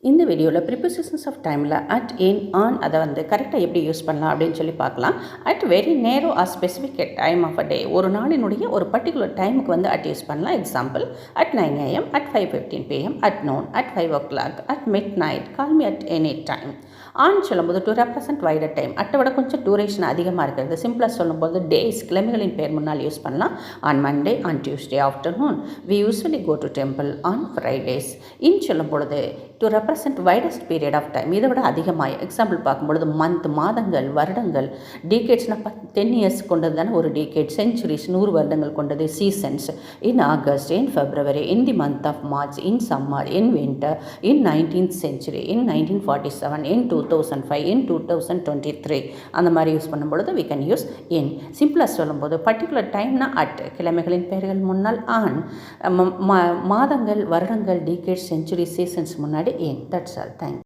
இந்த வீடியோவில் prepositions of டைமில் அட் இன் ஆன் அதை கரெக்டாக எப்படி யூஸ் பண்ணலாம் அப்படின்னு சொல்லி பார்க்கலாம். At very narrow or specific time of a day, ஒரு நாளினுடைய ஒரு பர்டிகுலர் டைமுக்கு அட் யூஸ் பண்ணலாம். Example, at 9 AM, at 5:15 PM, at noon, at 5 o'clock, at midnight, call me at any time. On சொல்லும்போது டு ரெப்ரசன்ட் வைடர் டைம், அட்டை விட கொஞ்சம் duration அதிகமாக இருக்கிறது. சிம்பிளாக சொல்லும்போது டேஸ், கிழமைகளின் பேர் முன்னால் யூஸ் பண்ணலாம். On Monday, on Tuesday afternoon, we usually go to temple on Fridays. In சொல்லும் பொழுது to represent widest period of time, இதை விட அதிகமாக. எக்ஸாம்பிள் பார்க்கும்பொழுது மந்த், மாதங்கள், வருடங்கள். டீகேட்ஸ்னால் 10 years கொண்டது தானே ஒரு டீகேட். செஞ்சுரிஸ், 100 வருடங்கள் கொண்டது. Seasons, in August, in February, in the month of March, in summer, in winter, in 19th century, in 1947, in 2005, in 2023. அந்த மாதிரி யூஸ் பண்ணும்பொழுது we can use in. சிம்பிளாக சொல்லும்போது பர்டிகுலர் டைம்னா அட், கிழமைகளின் பெயர்கள் முன்னால் ஆன், மாதங்கள், வருடங்கள், டீகேட், செஞ்சுரி, சீசன்ஸ் முன்னாடி in. That's all. Thank you.